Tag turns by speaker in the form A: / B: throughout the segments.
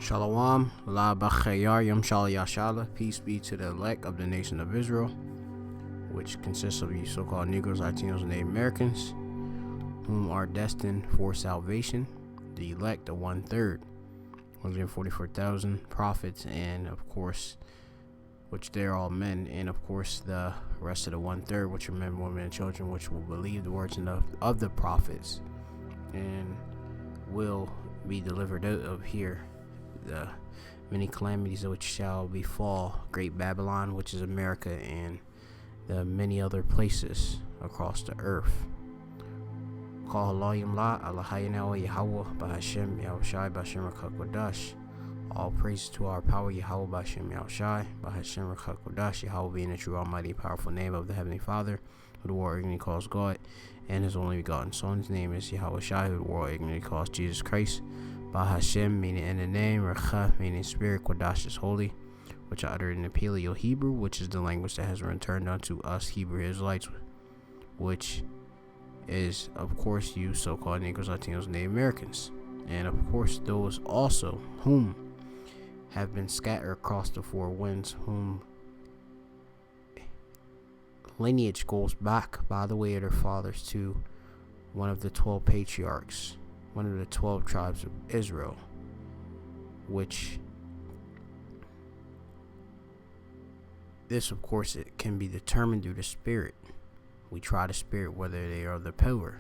A: Shalom, La Bachayar Yom Shal Yashala, peace be to the elect of the nation of Israel, which consists of you so-called Negroes, Latinos, and Native Americans, whom are destined for salvation, the elect, the 1/3, 144,000 prophets, and of course, which they're all men, and of course the rest of the 1/3, which are men, women, and children, which will believe the words of the prophets, and will be delivered out of here the many calamities which shall befall Great Babylon, which is America, and the many other places across the earth. Call Allahim La, Allahayinawa Yahweh, Bahashem, Yahushai, Bahashem Rakakwadash. All praise to our power, Yahweh, Bahashem, Yahushai, Bahashem Rakakwadash. Yahweh being the true, almighty, powerful name of the Heavenly Father, who the world ignorantly calls God, and his only begotten Son's name is Yahweh Shai, who the world ignorantly calls Jesus Christ. Bahashem, meaning in the name, Rakha, meaning spirit, Kodash is holy, which are uttered in the Paleo Hebrew, which is the language that has returned unto us Hebrew Israelites, which is, of course, you so-called Negroes, Latinos, and Native Americans, and of course those also whom have been scattered across the four winds, whom lineage goes back by the way of their fathers to one of the 12 patriarchs, one of the 12 tribes of Israel, which this, of course, it can be determined through the spirit. We try the spirit whether they are the pillar,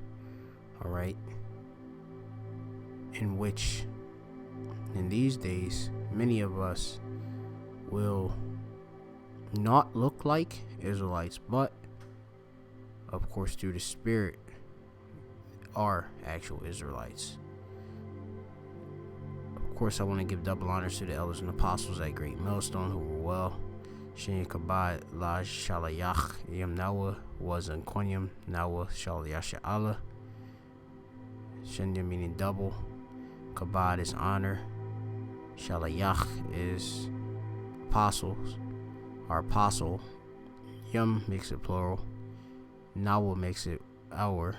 A: alright, in which in these days many of us will not look like Israelites, but of course through the spirit are actual Israelites. Of course, I want to give double honors to the elders and apostles at Great Millstone who were well. Shin Kabad La Shalayach Yam Nawa was in Konyam Nawa Shalayasha Allah. Shinya meaning double. Kabad is honor. Shalayach is apostles, our apostle. Yam makes it plural. Nawa makes it our.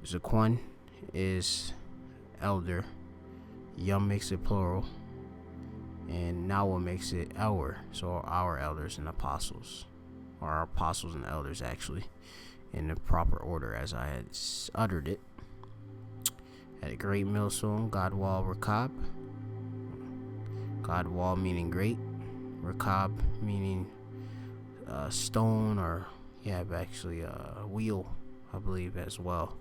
A: Zaquan is elder. Yum makes it plural. And Nawa makes it our. So our elders and apostles. Or our apostles and elders, actually. In the proper order as I had uttered it. At a Great Millstone, Godwall Rakab. Godwall meaning great. Rakab meaning stone, or you have actually a wheel, I believe, as well.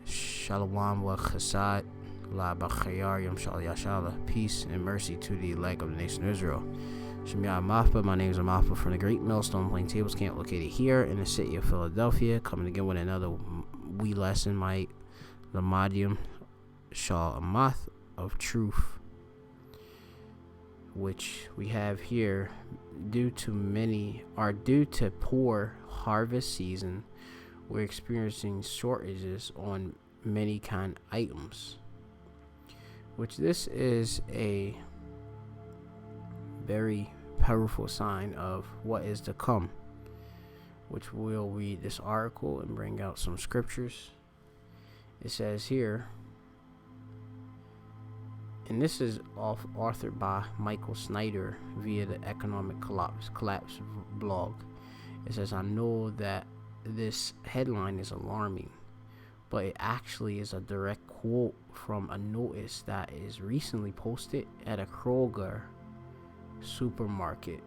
A: Shalom wa chesed, la b'chayar yom shal yashala. Peace and mercy to the elect of the nation of Israel. Shemya Amafba, my name is Amafba from the Great Millstone Plaintables Camp, located here in the city of Philadelphia. Coming again with another wee lesson, my Lamadium Shal Amath of truth, which we have here due to poor harvest season. We're experiencing shortages on many kind items, which this is a very powerful sign of what is to come, which we'll read this article and bring out some scriptures. It says here, and this is authored by Michael Snyder via the Economic Collapse blog. It says, I know that this headline is alarming, but it actually is a direct quote from a notice that is recently posted at a Kroger supermarket,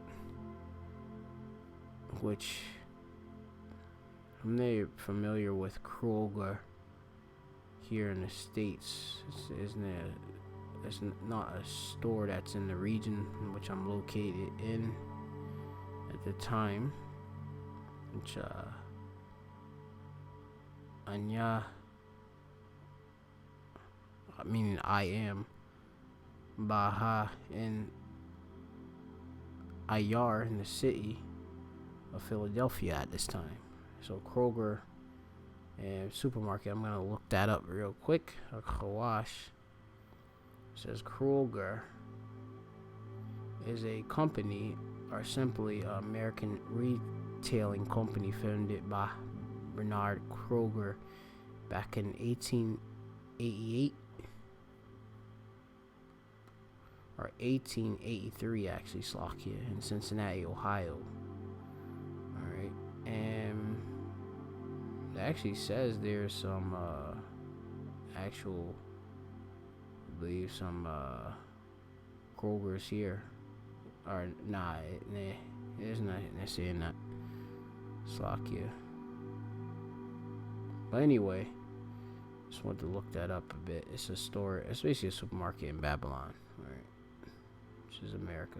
A: which I'm not familiar with Kroger here in the States. It's not a store that's in the region in which I'm located in at the time, which Anya, meaning I am, Baha in Ayar in the city of Philadelphia at this time. So Kroger and supermarket, I'm gonna look that up real quick. Kawash says Kroger is a company, or simply an American retailing company founded by Bernard Kroger back in 1888 or 1883 actually, Slovakia, in Cincinnati, Ohio. Alright, and it actually says there's some actual, I believe, some Kroger's here. Or, nah, it's not necessarily not Slovakia. But anyway, just want to look that up a bit. It's a store. It's basically a supermarket in Babylon, right? Which is America.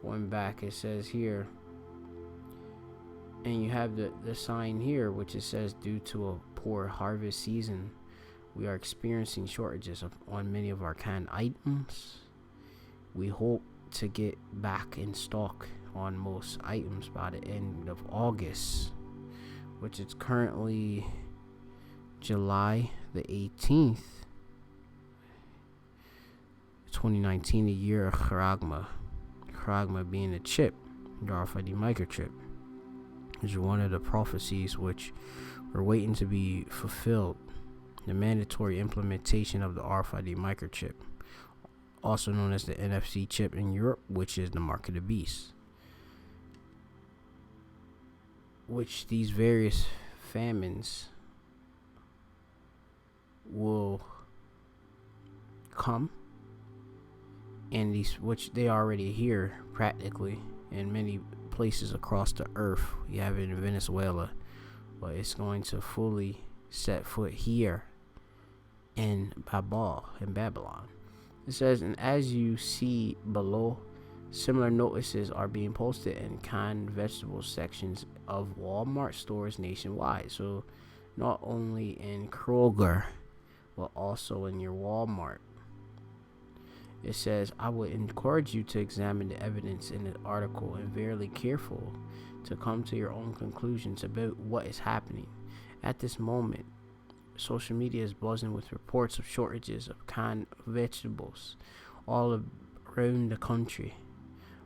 A: Going back, it says here, and you have the sign here, which it says, due to a poor harvest season, we are experiencing shortages on many of our canned items. We hope to get back in stock on most items by the end of August, which is currently July the 18th, 2019, the year of Charagma. Charagma being a chip, the RFID microchip, is one of the prophecies which were waiting to be fulfilled. The mandatory implementation of the RFID microchip, also known as the NFC chip in Europe, which is the mark of the beast, which these various famines will come, and these, which they already here practically in many places across the earth. You have it in Venezuela, but it's going to fully set foot here in Babylon. It says, and as you see below, similar notices are being posted in canned vegetables sections of Walmart stores nationwide. So not only in Kroger, but also in your Walmart. It says, I would encourage you to examine the evidence in the article and very careful to come to your own conclusions about what is happening. At this moment, social media is buzzing with reports of shortages of canned vegetables all around the country.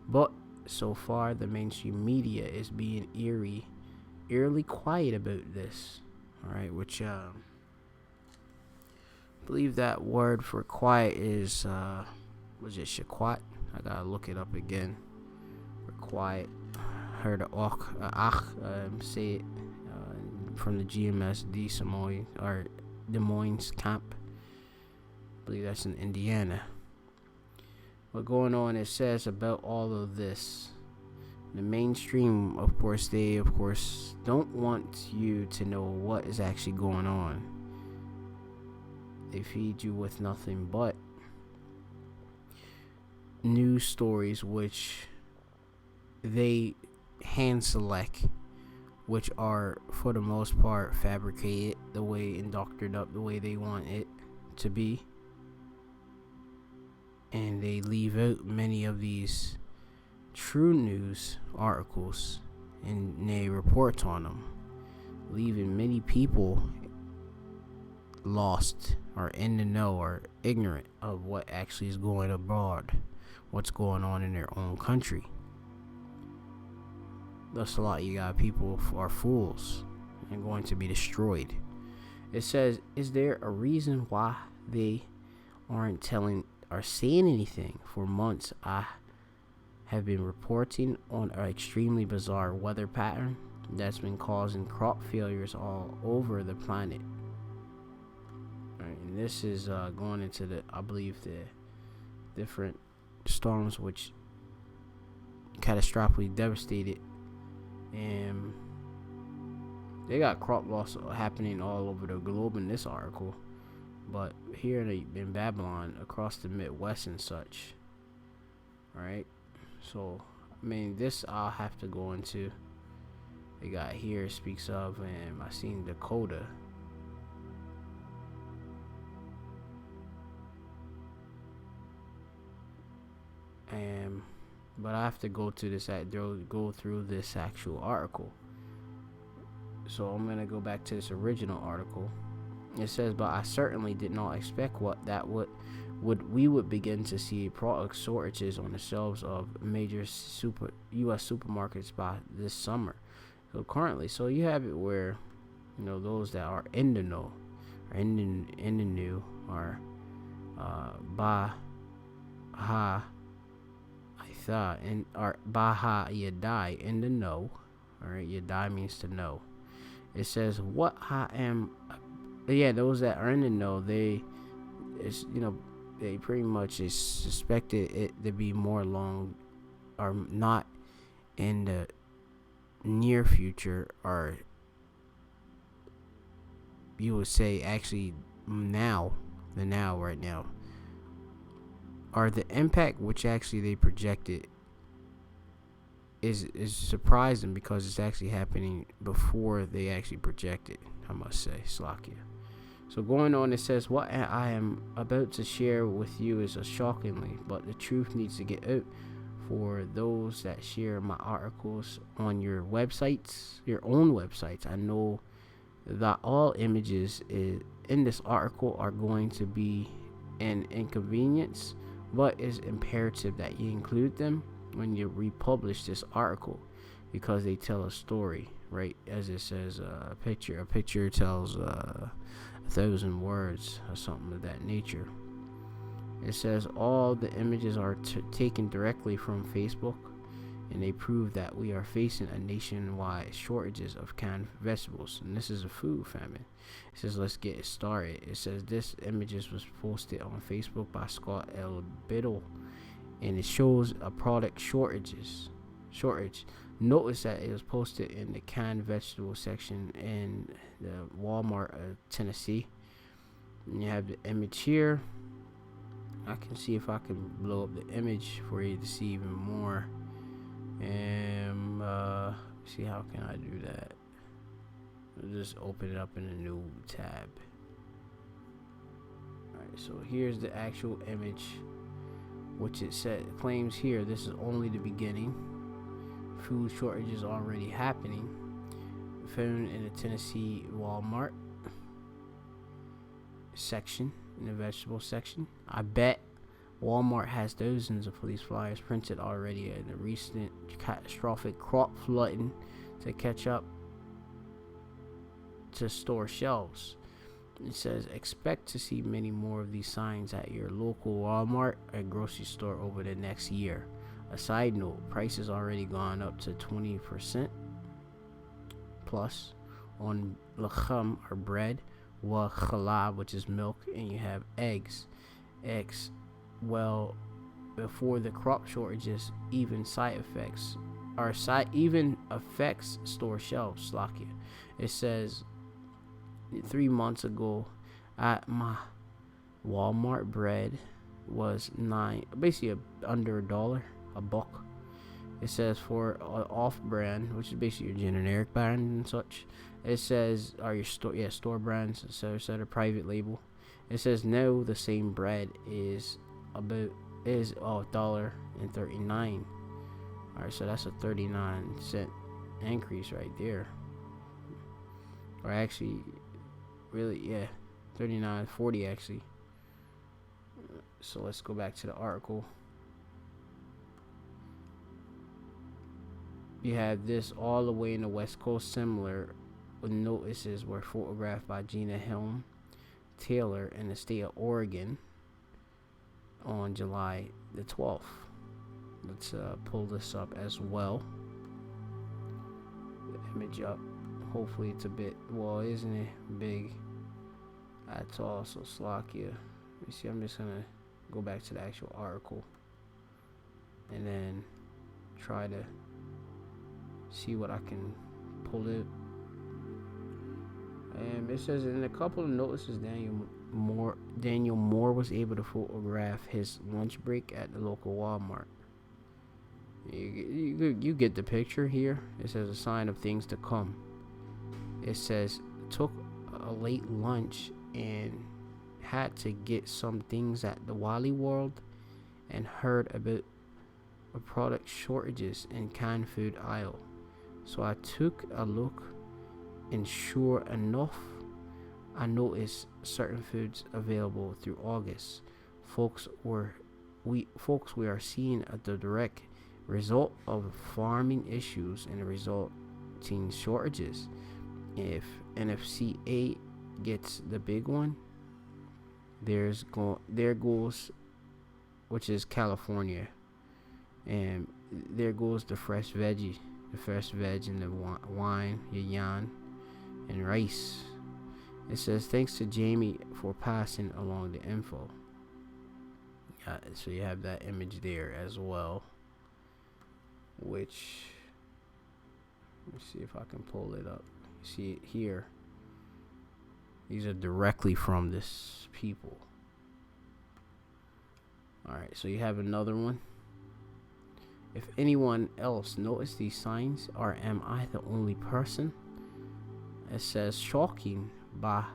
A: But so far, the mainstream media is being eerily quiet about this. Alright, which I believe that word for quiet is was it shakwat? I gotta look it up again. For quiet, heard say it from the GMS Des Moines camp. I believe that's in Indiana. What going on? It says about all of this. The mainstream, of course, they don't want you to know what is actually going on. They feed you with nothing but news stories, which they hand select, which are for the most part fabricated the way and doctored up the way they want it to be, and they leave out many of these true news articles and they report on them, leaving many people lost or in the know or ignorant of what actually is going abroad, what's going on in their own country. Thus a lot, you got people are fools and going to be destroyed. It says, is there a reason why they aren't telling or saying anything? For months I have been reporting on an extremely bizarre weather pattern that's been causing crop failures all over the planet. Right, and this is going into the, I believe, the different storms which catastrophically devastated, and they got crop loss happening all over the globe in this article, but here in Babylon, across the Midwest and such. Alright, so I mean, this I'll have to go into. They got here speaks of, and I seen Dakota. But I have to go through this actual article. So I'm gonna go back to this original article. It says, but I certainly did not expect we would begin to see product shortages on the shelves of major U.S. supermarkets by this summer. So currently, so you have it where, you know, those that are in the know, or in the new, are by ha Itha and or Baha Yadai in the know. Alright, Yadai means to know. It says what I am. Yeah, those that are in the know, they pretty much is suspected it to be more long or not in the near future, or you would say actually now, right now, or the impact which actually they projected is surprising because it's actually happening before they actually projected, I must say. Slakia. So going on, it says what I am about to share with you is a shockingly, but the truth needs to get out for those that share my articles on your websites, your own websites. I know that all images in this article are going to be an inconvenience, but it's imperative that you include them when you republish this article because they tell a story, right? As it says, a picture tells 1,000 words or something of that nature. It says all the images are taken directly from Facebook, and they prove that we are facing a nationwide shortages of canned vegetables, and this is a food famine. It says let's get it started. It says this images was posted on Facebook by Scott L. Biddle, and it shows a product shortage. Notice that it was posted in the canned vegetable section in the Walmart of Tennessee. And you have the image here. I can see if I can blow up the image for you to see even more. And see, how can I do that? I'll just open it up in a new tab. Alright, so here's the actual image, which it claims here this is only the beginning. Food shortages already happening. Found in the Tennessee Walmart section, in the vegetable section. I bet Walmart has dozens of police flyers printed already in the recent catastrophic crop flooding to catch up to store shelves. It says expect to see many more of these signs at your local Walmart or grocery store over the next year. A side note, prices already gone up to 20% plus on lacham or bread, wa chalab, which is milk, and you have eggs. Well, before the crop shortages even affects store shelves. Slakia. It says 3 months ago at my Walmart, bread was basically under $1, a buck. It says for off-brand, which is basically your generic brand and such. It says are your store brands, so a private label. It says now the same bread is $1.39. Alright, so that's a 39-cent increase right there. Or actually, really, yeah, 39.40 actually. So let's go back to the article. You have this all the way in the West Coast. Similar notices were photographed by Gina Helm Taylor in the state of Oregon on July the 12th. Let's pull this up as well. The image up. Hopefully it's a bit, well, isn't it big at all? So Slovakia. Let me see, I'm just gonna go back to the actual article and then try to see what I can pull it. And it says in a couple of notices, Daniel Moore was able to photograph his lunch break at the local Walmart. You get the picture here. It says a sign of things to come. It says took a late lunch and had to get some things at the Wally World and heard about a product shortages in canned food aisle. So I took a look, and sure enough, I noticed certain foods available through August. We are seeing the direct result of farming issues and the resulting shortages. If NFCA gets the big one, there goes which is California. And there goes the fresh veggie, the fresh veg and the wine, yan, and rice. It says, thanks to Jamie for passing along the info. So you have that image there as well, which, let me see if I can pull it up. You see it here. These are directly from this people. Alright, so you have another one. If anyone else noticed these signs, or am I the only person? It says shocked by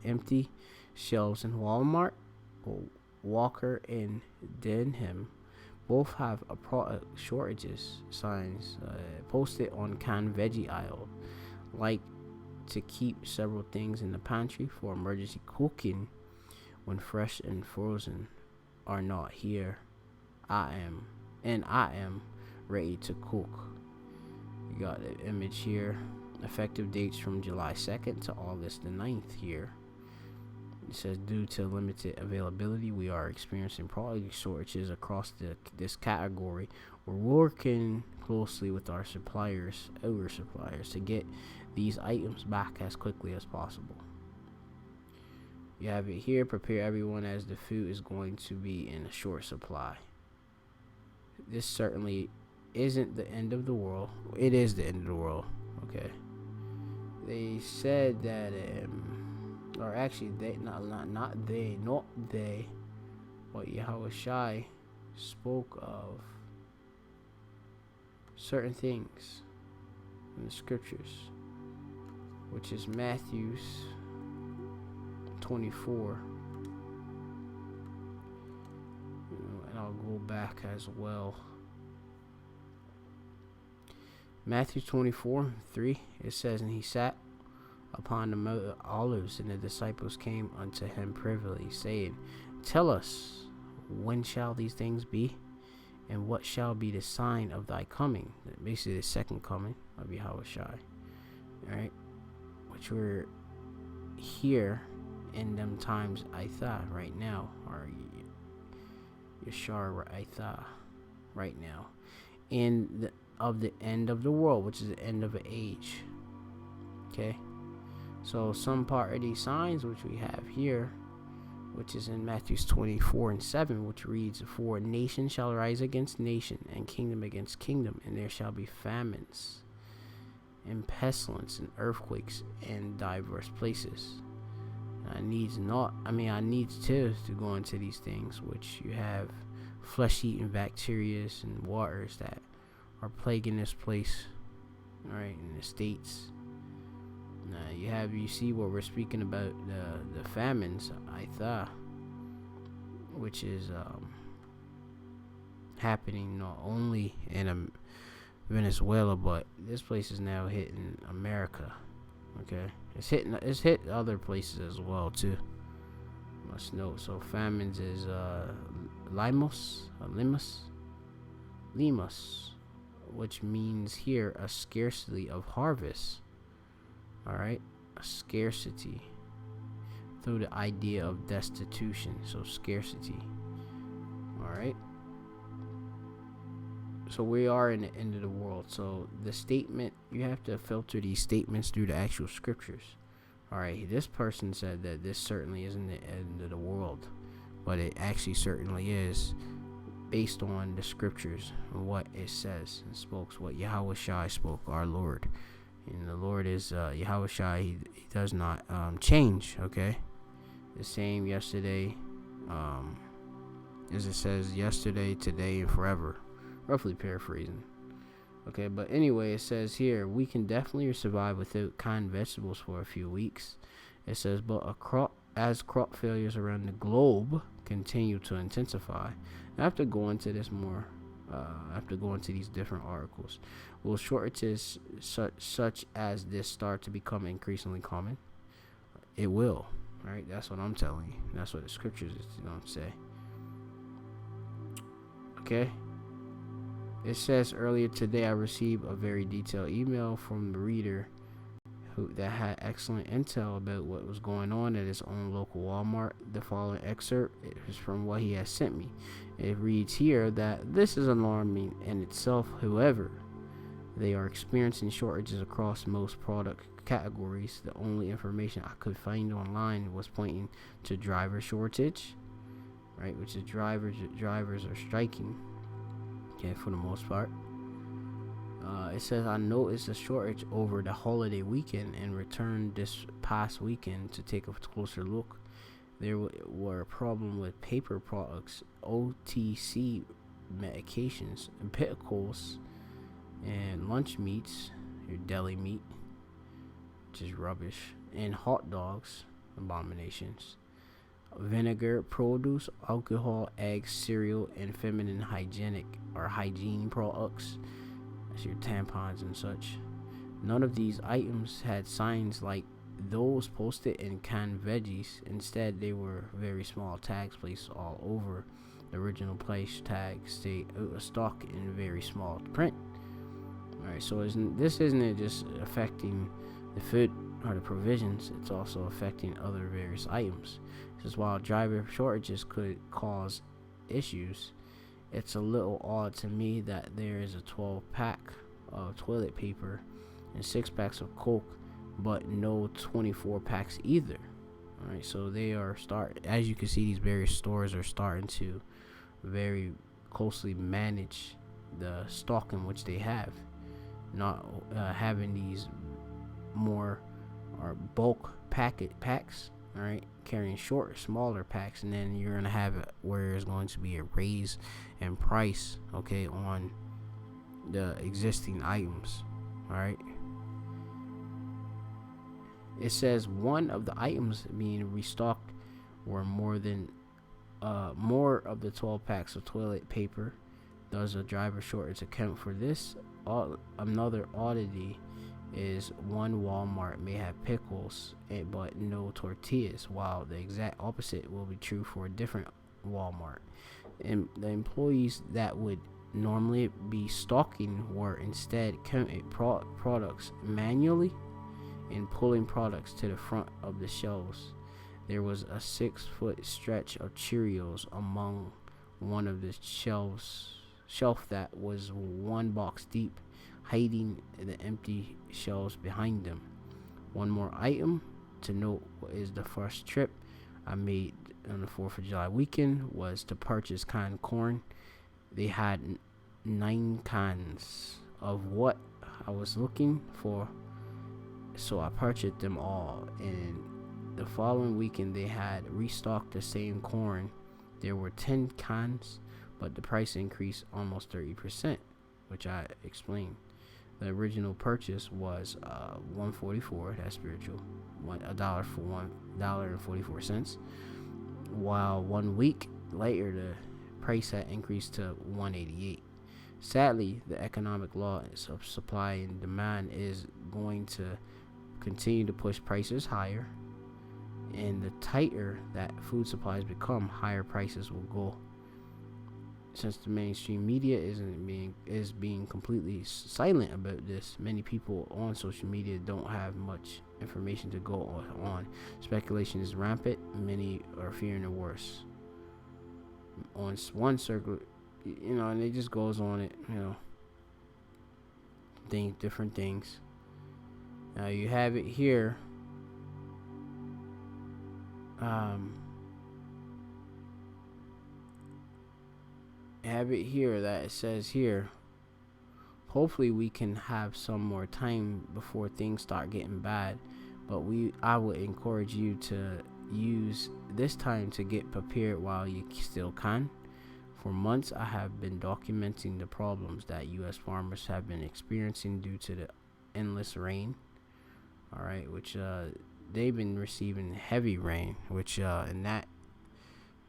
A: empty shelves in Walmart. Walker and Denham both have a product shortages signs posted on canned veggie aisle, like to keep several things in the pantry for emergency cooking when fresh and frozen are not here. I am ready to cook. You got the image here. Effective dates from July 2nd to August the 9th here. It says, due to limited availability, we are experiencing product shortages across this category. We're working closely with our suppliers to get these items back as quickly as possible. You have it here. Prepare everyone as the food is going to be in a short supply. This certainly isn't the end of the world. It is the end of the world. Okay. They said that or actually they not they, but Yahweh Shai spoke of certain things in the scriptures, which is Matthew's 24. And I'll go back as well. Matthew 24:3, it says, and he sat upon the Mount of Olives, and the disciples came unto him privily, saying, tell us, when shall these things be? And what shall be the sign of thy coming? Basically the second coming of Yahweh Shai. Alright? Which we're here in them times Aitha right now, or Yashar Aitha right now, of the end of the world, which is the end of an age. Okay, so some part of these signs which we have here, which is in Matthew 24:7, which reads, for nation shall rise against nation, and kingdom against kingdom, and there shall be famines and pestilence and earthquakes in diverse places. I need to go into these things, which you have flesh-eating bacteria and waters that are plaguing this place, all right, in the States. You see what we're speaking about, the famines, Aitha, which is happening not only in Venezuela, but this place is now hitting America. Okay, it's hit other places as well too. Must note. So famines is limos, which means here a scarcity of harvest. All right, a scarcity through the idea of destitution. So scarcity. All right. So we are in the end of the world. So the statement, you have to filter these statements through the actual scriptures. All right, this person said that this certainly isn't the end of the world, but it actually certainly is, based on the scriptures and what it says and spoke, what Yahweh Shai spoke, our Lord. And the Lord is Yahweh Shai. He does not change. Okay, the same yesterday, as it says, yesterday, today, and forever. Roughly paraphrasing. Okay, but anyway, it says here, we can definitely survive without canned vegetables for a few weeks. It says, but as crop failures around the globe continue to intensify. I have to go into this more. I have to go into these different articles. Will shortages such as this start to become increasingly common? It will. All right, that's what I'm telling you. That's what the scriptures say. Okay. It says, earlier today I received a very detailed email from the reader that had excellent intel about what was going on at his own local Walmart. The following excerpt is from what he has sent me. It reads here that this is alarming in itself. However, they are experiencing shortages across most product categories. The only information I could find online was pointing to driver shortage, right? Which is drivers are striking, okay, for the most part. It says, I noticed a shortage over the holiday weekend and returned this past weekend to take a closer look. There were a problem with paper products, OTC medications, and pickles, and lunch meats, your deli meat, which is rubbish, and hot dogs, abominations, vinegar, produce, alcohol, eggs, cereal, and feminine hygiene products. That's your tampons and such. None of these items had signs like those posted in canned veggies. Instead, they were very small tags placed all over. The original price tag state stock in very small print. Alright, so isn't it just affecting the food or the provisions, it's also affecting other various items. Because while driver shortages could cause issues, it's a little odd to me that there is a 12-pack of toilet paper and 6 packs of Coke, but no 24 packs either. Alright, so they are as you can see, these various stores are starting to very closely manage the stock in which they have, not having these more or bulk packs, all right, carrying smaller packs, and then you're gonna have it where there's going to be a raise in price, okay, on the existing items. All right, it says one of the items being restocked were more of the 12 packs of toilet paper. Does a driver shortage account for this? Another oddity is one Walmart may have pickles but no tortillas, while the exact opposite will be true for a different Walmart. And the employees that would normally be stocking were instead counting products manually and pulling products to the front of the shelves. There was a 6-foot stretch of Cheerios among one of the shelf that was 1 box deep, hiding the empty shelves behind them. One more item to note is the first trip I made on the 4th of July weekend was to purchase canned corn. They had 9 cans of what I was looking for, so I purchased them all. And the following weekend they had restocked the same corn. There were 10 cans, but the price increased almost 30%, which I explained. The original purchase was $1.44. That's spiritual. $1 for $1.44. While 1 week later, the price had increased to $1.88. Sadly, the economic law of supply and demand is going to continue to push prices higher, and the tighter that food supplies become, higher prices will go. Since the mainstream media is being completely silent about this, many people on social media don't have much information to go on. Speculation is rampant. Many are fearing the worst. On one circle, and it just goes on it, different things. Now you have it here. That it says here, hopefully we can have some more time before things start getting bad, but I would encourage you to use this time to get prepared while you still can. For months I have been documenting the problems that U.S. farmers have been experiencing due to the endless rain, alright, which they've been receiving heavy rain, which in that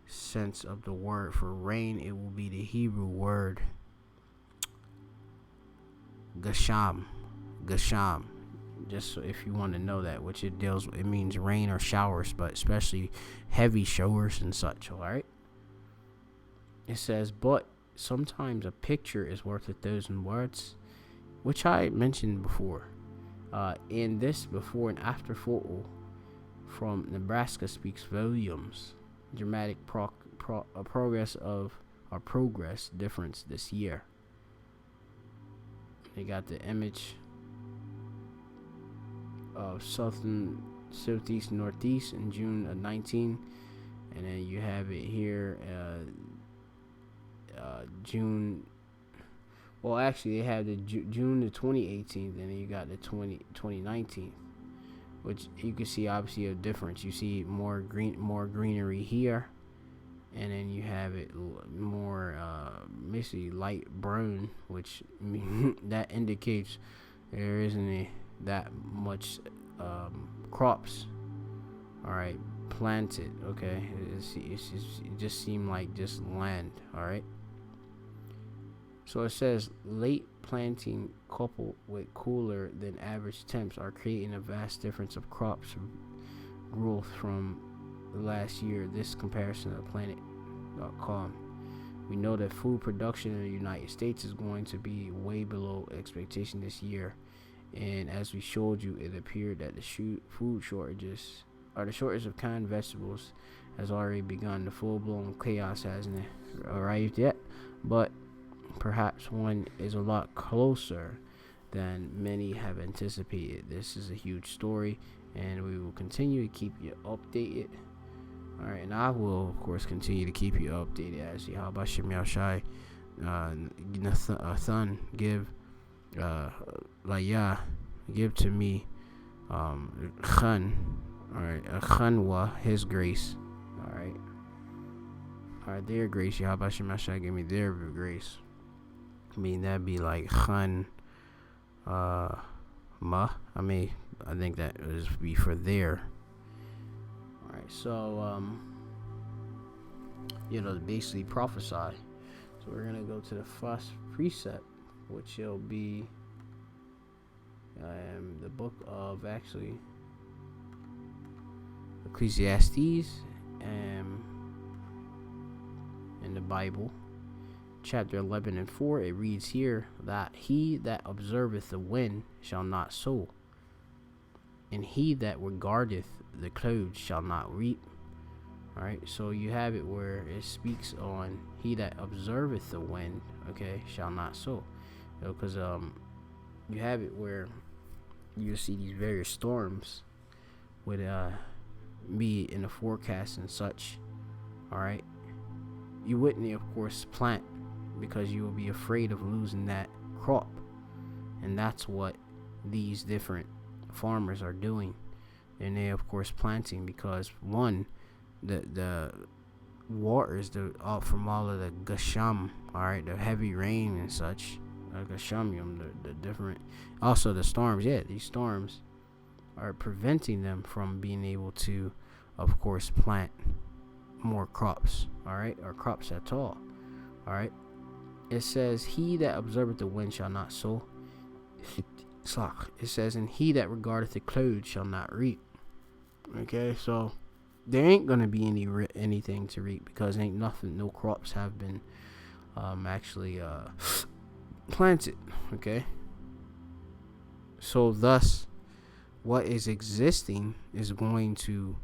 A: sense of the word for rain, it will be the Hebrew word gasham, just so if you want to know that, which it means rain or showers, but especially heavy showers and such. All right, it says, but sometimes a picture is worth 1,000 words, which I mentioned before. In this before and after photo from Nebraska speaks volumes. Dramatic progress difference this year. They got the image of southeast, northeast in June of 19, and then you have it here, June. Well, actually, they have the June the 2018, and then you got the 2019, which you can see obviously a difference. You see more greenery here, and then you have it more misty light brown, which that indicates there isn't that much crops, all right, planted. Okay, it just seemed like just land. All right. So it says late planting coupled with cooler than average temps are creating a vast difference of crops growth from the last year. This comparison of planet.com. We know that food production in the United States is going to be way below expectation this year. And as we showed you, it appeared that the food shortages, or the shortage of canned vegetables, has already begun. The full-blown chaos hasn't arrived yet, but perhaps one is a lot closer than many have anticipated. This is a huge story, and we will continue to keep you updated. All right, and I will, of course, continue to keep you updated as to how Bashim Yashai Nathan give give to me Khan, all right, Khanwa, his grace, all right, their grace. Yahabashim Yashai give me their grace. I mean, that'd be like Khan Ma. I mean, I think that would be for there. Alright, so basically prophesy. So we're gonna go to the first precept, which will be the book of actually Ecclesiastes in the Bible. Chapter 11 and 4, it reads here that he that observeth the wind shall not sow, and he that regardeth the clouds shall not reap. All right, so you have it where it speaks on he that observeth the wind, okay, shall not sow, because you have it where you see these various storms would be in the forecast and such. All right, you wouldn't, of course, plant, because you will be afraid of losing that crop. And that's what these different farmers are doing. And they, of course, planting, because one, the waters from all of the gasham, all right, the heavy rain and such, gashamyum, the different, also the storms. Yeah, these storms are preventing them from being able to, of course, plant more crops, all right, or crops at all. All right. It says, he that observeth the wind shall not sow. It says, and he that regardeth the clouds shall not reap. Okay, so there ain't gonna be anything to reap, because ain't nothing, no crops have been actually planted. Okay, so thus what is existing is going to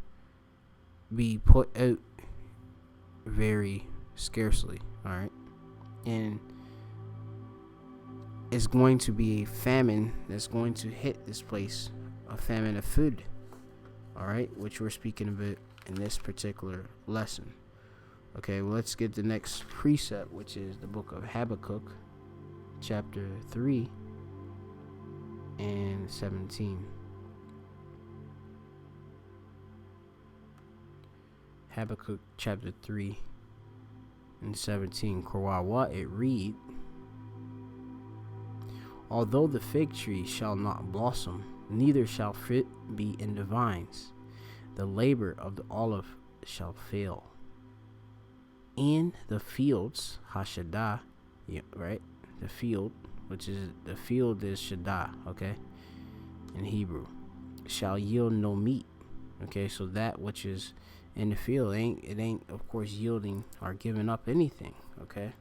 A: be put out very scarcely. All right. And it's going to be a famine that's going to hit this place, a famine of food, all right, which we're speaking of it in this particular lesson. Okay, well, let's get the next precept, which is the book of Habakkuk, chapter 3 and 17. Habakkuk chapter 3 and 17, Kawawa, it read, although the fig tree shall not blossom, neither shall fruit be in the vines, the labor of the olive shall fail. In the fields, Hashadah, yeah, right? The field, which is the field is Shadah, okay, in Hebrew, shall yield no meat. Okay, so that which is in the field ain't of course yielding or giving up anything. Okay,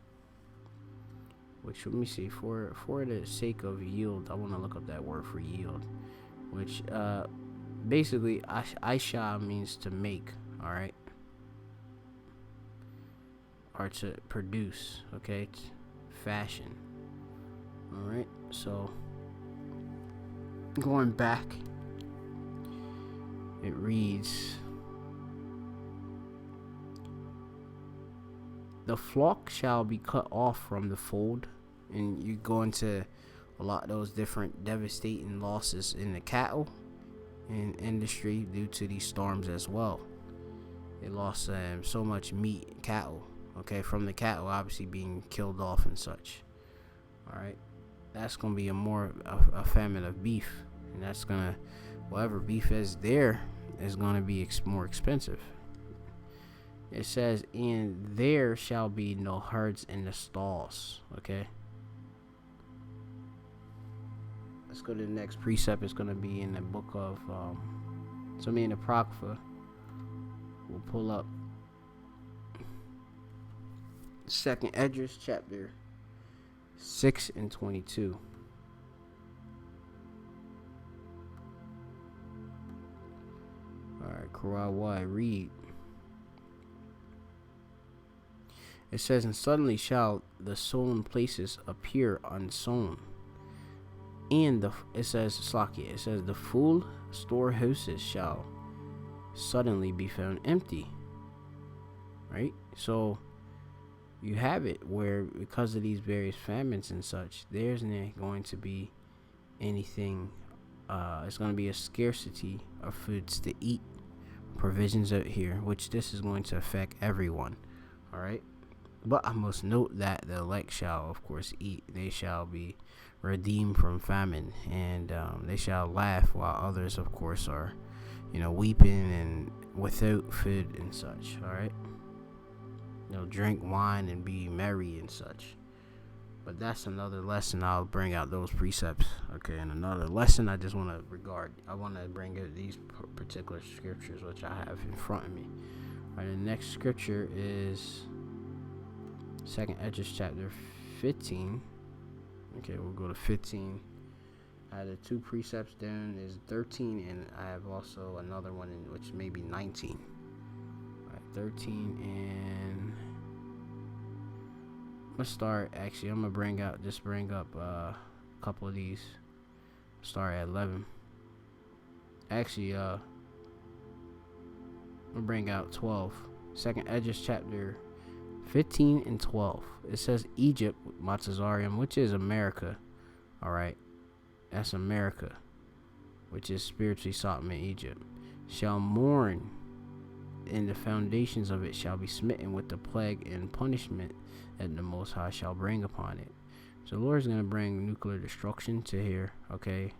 A: which, let me see, for the sake of yield, I want to look up that word for yield, which basically Aisha means to make, all right, or to produce, okay, fashion, all right. So going back, it reads, the flock shall be cut off from the fold, and you go into a lot of those different devastating losses in the cattle and industry due to these storms as well. They lost so much meat and cattle, okay, from the cattle obviously being killed off and such. All right, that's gonna be a famine of beef, and that's gonna, whatever beef is there is gonna be more expensive. It says, and there shall be no herds in the stalls. Okay, let's go to the next precept. It's going to be in the book of in the Apocrypha. We'll pull up 2nd Esdras chapter 6 and 22. Alright, Karawai, read. It says, and suddenly shall the sown places appear unsown, and it says the full storehouses shall suddenly be found empty. Right? So you have it where, because of these various famines and such, there's not going to be anything. It's going to be a scarcity of foods to eat, provisions out here, which this is going to affect everyone. All right. But I must note that the elect shall, of course, eat. They shall be redeemed from famine, and they shall laugh, while others, of course, are, weeping and without food and such. All right. They'll drink wine and be merry and such. But that's another lesson. I'll bring out those precepts. Okay, and another lesson I just want to bring out these particular scriptures, which I have in front of me. All right, the next scripture is 2nd Esdras chapter 15. Okay, we'll go to 15. I had the two precepts down is 13, and I have also another one in which may be 19. All right, 13, and let's start. Actually, I'm gonna bring up a couple of these. Start at 11. Actually, I'm gonna bring out 12. 2nd Esdras chapter 15 and 12. It says Egypt, Matzazarium, which is America. All right, that's America, which is spiritually Sodom and Egypt, shall mourn, and the foundations of it shall be smitten with the plague and punishment that the Most High shall bring upon it. So the Lord is going to bring nuclear destruction to here, okay,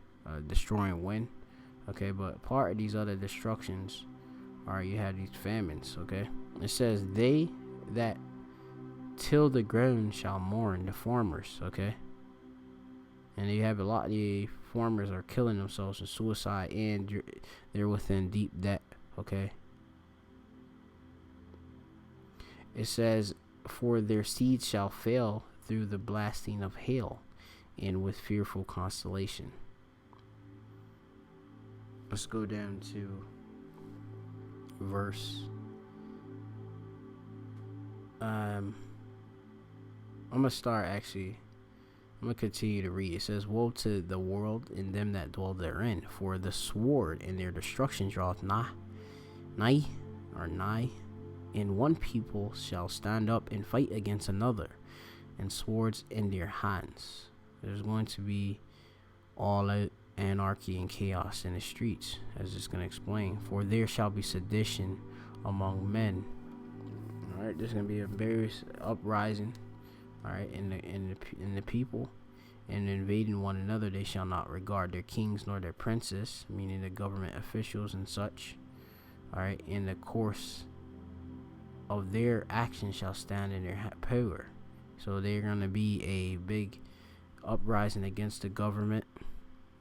A: destroying wind, okay, but part of these other destructions are, you have these famines, okay. It says they that till the ground shall mourn, the farmers, okay, and you have a lot of the farmers are killing themselves in suicide, and they're within deep debt, okay. It says, for their seeds shall fail through the blasting of hail, and with fearful constellation. Let's go down to verse. I'm gonna start. Actually, I'm gonna continue to read. It says, woe to the world and them that dwell therein, for the sword and their destruction draweth nigh, and one people shall stand up and fight against another, and swords in their hands. There's going to be all out anarchy and chaos in the streets, as it's going to explain. For there shall be sedition among men. All right, there's going to be a various uprising. All right, in the people, and invading one another. They shall not regard their kings nor their princes, meaning the government officials and such. All right, in the course of their actions shall stand in their power. So they're going to be a big uprising against the government,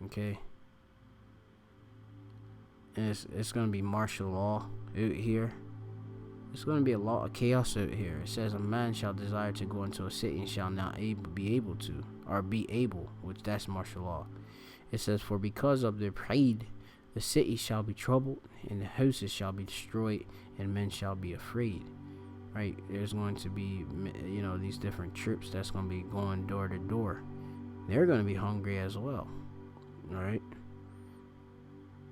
A: okay, and it's going to be martial law out here, It's going to be a lot of chaos out here. It says a man shall desire to go into a city and shall not be able to, or be able, which that's martial law. It says, for because of their pride, the city shall be troubled, and the houses shall be destroyed, and men shall be afraid. Right? There's going to be, these different troops that's going to be going door to door. They're going to be hungry as well. All right?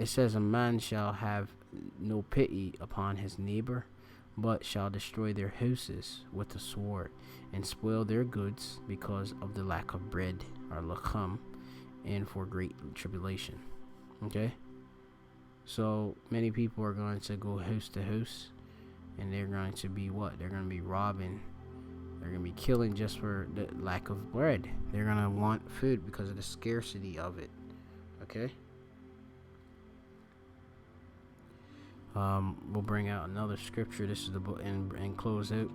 A: It says, a man shall have no pity upon his neighbor, but shall destroy their houses with the sword, and spoil their goods because of the lack of bread, or lachem, and for great tribulation. Okay? So many people are going to go house to house, and they're going to be what? They're going to be robbing. They're going to be killing just for the lack of bread. They're going to want food because of the scarcity of it. Okay? We'll bring out another scripture. This is the book, and close out.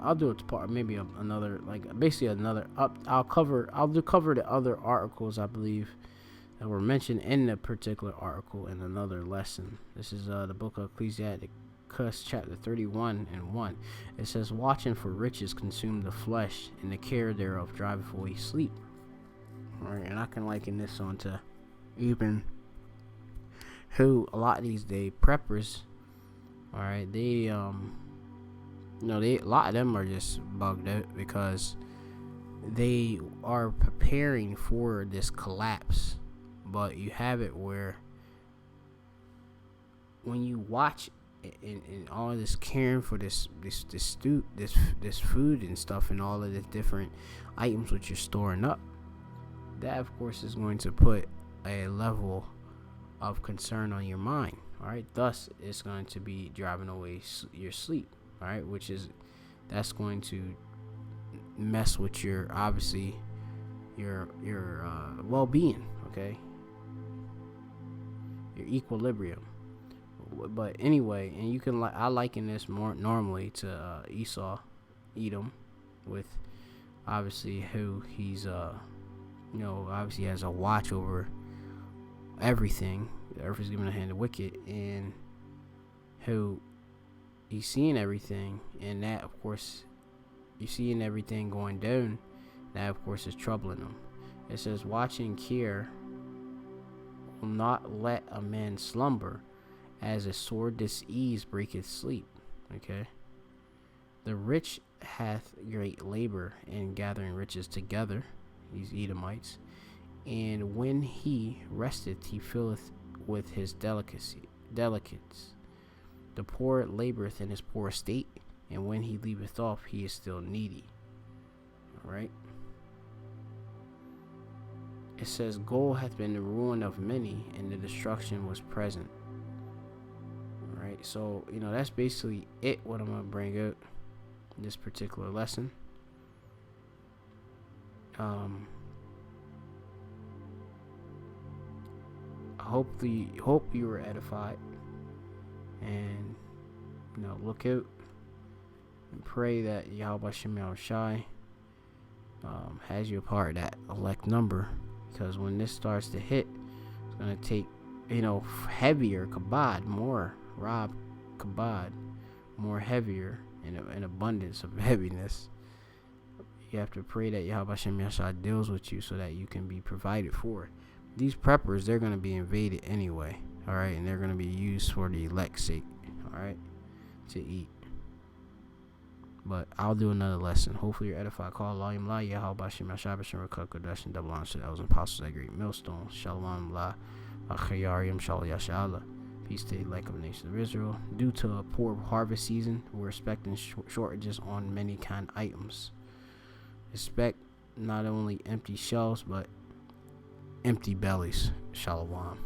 A: I'll do it part, maybe another, like basically another. I'll cover the other articles I believe that were mentioned in the particular article in another lesson. This is the book of Ecclesiasticus, chapter 31:1. It says, "Watching for riches consume the flesh, and the care thereof driveth away sleep." All right, and I can liken this onto even who a lot of these day preppers. All right, they a lot of them are just bugged out because they are preparing for this collapse. But you have it where when you watch and all of this caring for this food and stuff and all of the different items which you're storing up, that of course is going to put a level of concern on your mind. All right, thus it's going to be driving away your sleep. All right, that's going to mess with your well-being. Okay, your equilibrium. But anyway, and you can I liken this more normally to Esau, Edom, with obviously who he's obviously has a watch over everything. The earth is given a hand of wicked, and who he's seeing everything, and that of course you're seeing everything going down. That of course is troubling him. It says, "Watch and care will not let a man slumber, as a sore disease breaketh sleep." Okay. The rich hath great labor in gathering riches together, these Edomites, and when he resteth, he filleth with his delicates. The poor laboreth in his poor estate, and when he leaveth off, he is still needy. All right. It says, "Gold hath been the ruin of many, and the destruction was present." All right. So that's basically it. What I'm gonna bring out in this particular lesson. Hope you were edified, and look out and pray that Yahweh Shem Yahushai has you a part of that elect number, because when this starts to hit, it's gonna take heavier kabod, more rob kabod, more heavier in an abundance of heaviness. You have to pray that Yahweh Shem Yahushai deals with you so that you can be provided for. These preppers, they're going to be invaded anyway, all right, and they're going to be used for the elect's sake, all right, to eat. But I'll do another lesson. Hopefully you're edified. Call Allah Yahweh Yahweh Shem Yahshua B'Shem Rekah Kodesh and double honor to the elders and apostles at Great Millstone. Shalom La Achayariam Shalom Yashala. Peace to the elect of the nation of Israel. Due to a poor harvest season, we're expecting shortages on many kind of items. Expect not only empty shelves, but empty bellies. Shalom.